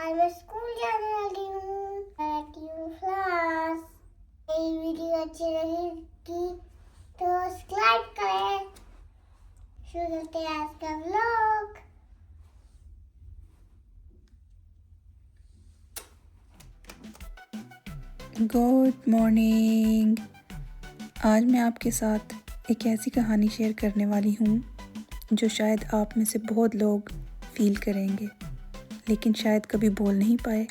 आज मैं स्कूल जाने वाली हूँ। क्लास। ये वीडियो अच्छी लगेगी तो सब्सक्राइब करें। शुरू करते हैं आज का व्लॉग। Good morning. आज मैं आपके साथ एक ऐसी कहानी शेयर करने वाली हूँ जो शायद आप में से बहुत लोग फील करेंगे, लेकिन शायद कभी बोल नहीं पाए।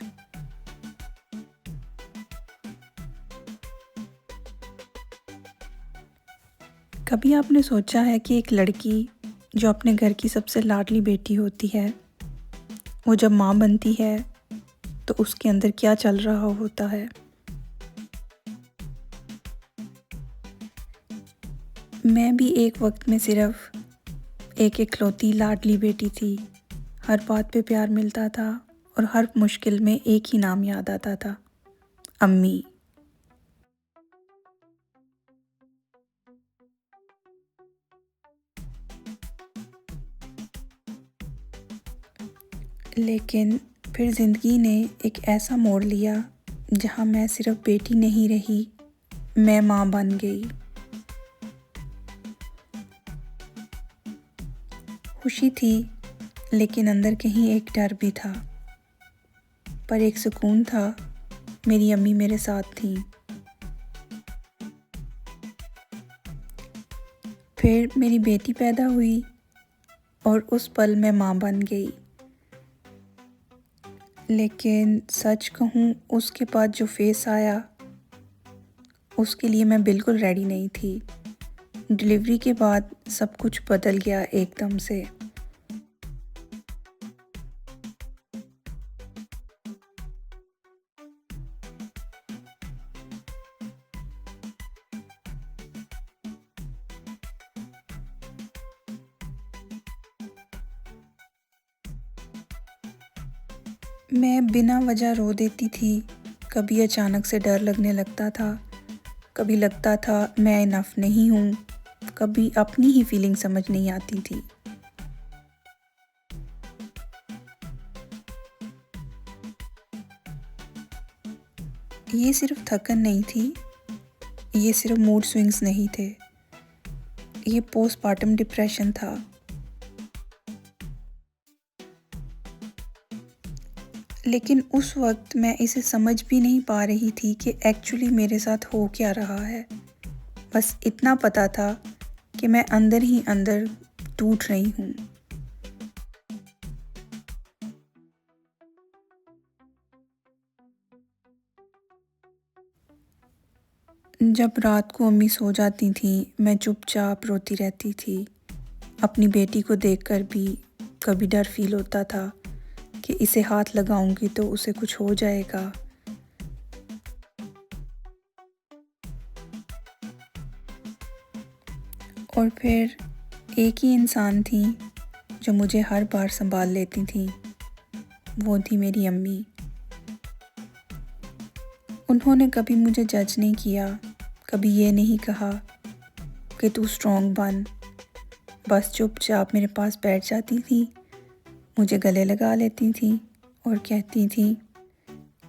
कभी आपने सोचा है कि एक लड़की जो अपने घर की सबसे लाडली बेटी होती है, वो जब माँ बनती है तो उसके अंदर क्या चल रहा होता है। मैं भी एक वक्त में सिर्फ एक इकलौती लाडली बेटी थी। हर बात पे प्यार मिलता था और हर मुश्किल में एक ही नाम याद आता था, अम्मी। लेकिन फिर ज़िंदगी ने एक ऐसा मोड़ लिया जहाँ मैं सिर्फ बेटी नहीं रही, मैं माँ बन गई। खुशी थी, लेकिन अंदर कहीं एक डर भी था। पर एक सुकून था, मेरी अम्मी मेरे साथ थी। फिर मेरी बेटी पैदा हुई और उस पल मैं माँ बन गई। लेकिन सच कहूँ, उसके बाद जो फेस आया उसके लिए मैं बिल्कुल रेडी नहीं थी। डिलीवरी के बाद सब कुछ बदल गया एकदम से। मैं बिना वजह रो देती थी। कभी अचानक से डर लगने लगता था, कभी लगता था मैं इनफ नहीं हूँ, कभी अपनी ही फीलिंग समझ नहीं आती थी। ये सिर्फ थकन नहीं थी, ये सिर्फ मूड स्विंग्स नहीं थे, ये पोस्टपार्टम डिप्रेशन था। लेकिन उस वक्त मैं इसे समझ भी नहीं पा रही थी कि एक्चुअली मेरे साथ हो क्या रहा है। बस इतना पता था कि मैं अंदर ही अंदर टूट रही हूँ। जब रात को अम्मी सो जाती थी, मैं चुपचाप रोती रहती थी। अपनी बेटी को देखकर भी कभी डर फील होता था कि इसे हाथ लगाऊंगी तो उसे कुछ हो जाएगा। और फिर एक ही इंसान थी जो मुझे हर बार संभाल लेती थी, वो थी मेरी अम्मी। उन्होंने कभी मुझे जज नहीं किया, कभी ये नहीं कहा कि तू स्ट्रॉन्ग बन। बस चुपचाप मेरे पास बैठ जाती थी, मुझे गले लगा लेती थी और कहती थी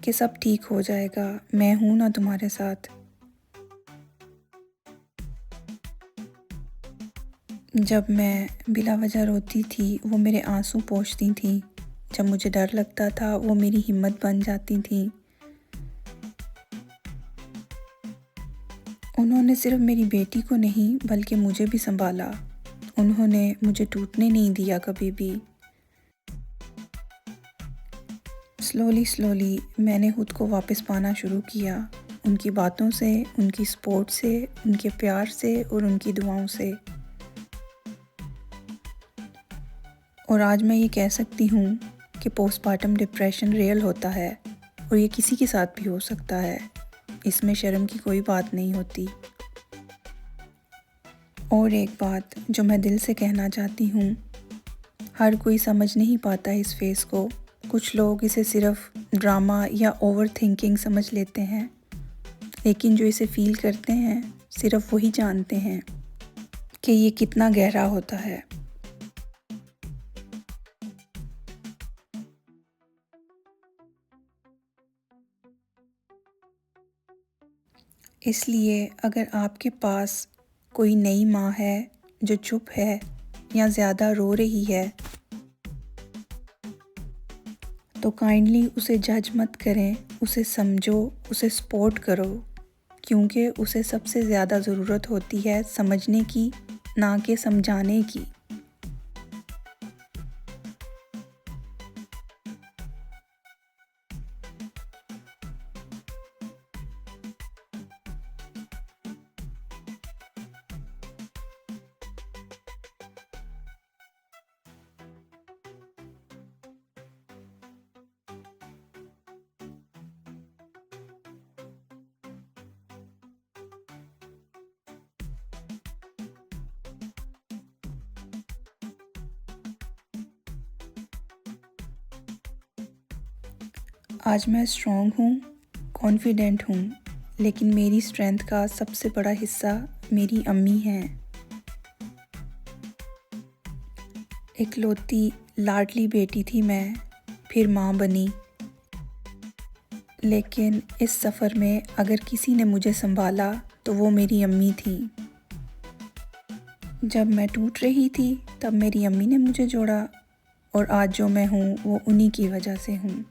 कि सब ठीक हो जाएगा, मैं हूँ ना तुम्हारे साथ। जब मैं बिला वजह रोती थी, वो मेरे आंसू पोंछती थी। जब मुझे डर लगता था, वो मेरी हिम्मत बन जाती थी। उन्होंने सिर्फ मेरी बेटी को नहीं बल्कि मुझे भी संभाला। उन्होंने मुझे टूटने नहीं दिया कभी भी। स्लोली मैंने खुद को वापस पाना शुरू किया, उनकी बातों से, उनकी सपोर्ट से, उनके प्यार से और उनकी दुआओं से। और आज मैं ये कह सकती हूँ कि पोस्टपार्टम डिप्रेशन रियल होता है और ये किसी के साथ भी हो सकता है। इसमें शर्म की कोई बात नहीं होती। और एक बात जो मैं दिल से कहना चाहती हूँ, हर कोई समझ नहीं पाता इस फेस को। कुछ लोग इसे सिर्फ ड्रामा या ओवर थिंकिंग समझ लेते हैं, लेकिन जो इसे फील करते हैं सिर्फ वही जानते हैं कि ये कितना गहरा होता है। इसलिए अगर आपके पास कोई नई माँ है जो चुप है या ज़्यादा रो रही है तो काइंडली उसे जज मत करें, उसे समझो, उसे सपोर्ट करो, क्योंकि उसे सबसे ज़्यादा ज़रूरत होती है समझने की, ना कि समझाने की। आज मैं स्ट्रॉन्ग हूँ, कॉन्फिडेंट हूँ, लेकिन मेरी स्ट्रेंथ का सबसे बड़ा हिस्सा मेरी अम्मी हैं। इकलौती लाडली बेटी थी मैं, फिर माँ बनी। लेकिन इस सफ़र में अगर किसी ने मुझे संभाला तो वो मेरी अम्मी थी। जब मैं टूट रही थी तब मेरी अम्मी ने मुझे जोड़ा, और आज जो मैं हूँ वो उन्हीं की वजह से हूँ।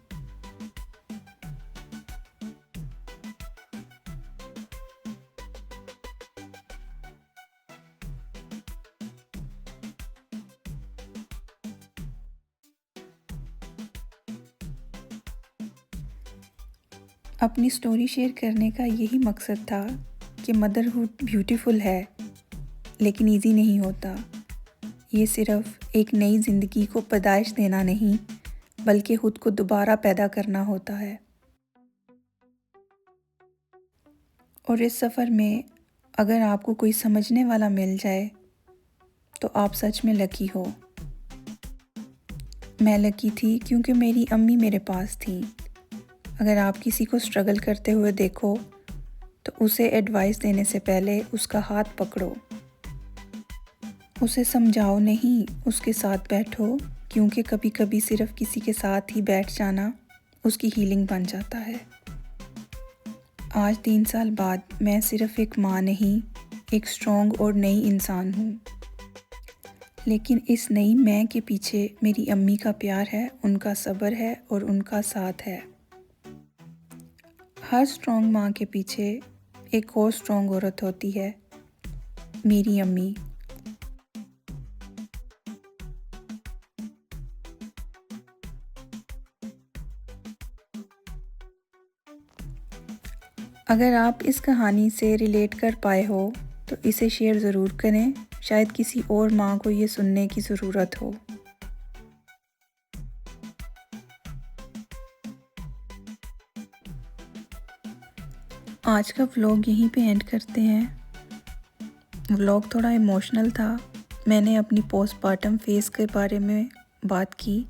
अपनी स्टोरी शेयर करने का यही मकसद था कि मदरहुड ब्यूटीफुल है, लेकिन इजी नहीं होता। ये सिर्फ एक नई ज़िंदगी को पैदाइश देना नहीं, बल्कि खुद को दोबारा पैदा करना होता है। और इस सफ़र में अगर आपको कोई समझने वाला मिल जाए तो आप सच में लकी हो। मैं लकी थी क्योंकि मेरी अम्मी मेरे पास थी। अगर आप किसी को स्ट्रगल करते हुए देखो तो उसे एडवाइस देने से पहले उसका हाथ पकड़ो, उसे समझाओ नहीं, उसके साथ बैठो, क्योंकि कभी कभी सिर्फ किसी के साथ ही बैठ जाना उसकी हीलिंग बन जाता है। आज 3 साल बाद मैं सिर्फ एक माँ नहीं, एक स्ट्रॉन्ग और नई इंसान हूँ। लेकिन इस नई मैं के पीछे मेरी अम्मी का प्यार है, उनका सब्र है और उनका साथ है। हर स्ट्रॉन्ग माँ के पीछे एक और स्ट्रॉन्ग औरत होती है, मेरी अम्मी। अगर आप इस कहानी से रिलेट कर पाए हो तो इसे शेयर ज़रूर करें, शायद किसी और माँ को ये सुनने की ज़रूरत हो। आज का व्लॉग यहीं पे एंड करते हैं। व्लॉग थोड़ा इमोशनल था। मैंने अपनी पोस्टपार्टम फेज़ के बारे में बात की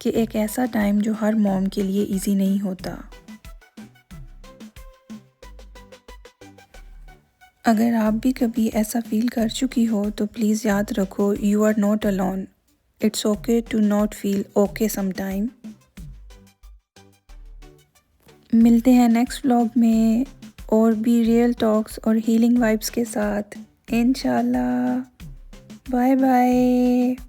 कि एक ऐसा टाइम जो हर मॉम के लिए इजी नहीं होता। अगर आप भी कभी ऐसा फील कर चुकी हो तो प्लीज़ याद रखो, you are not alone. It's okay to not feel okay sometime. मिलते हैं नेक्स्ट व्लॉग में और भी रियल टॉक्स और हीलिंग वाइब्स के साथ, इंशाल्लाह। Bye bye.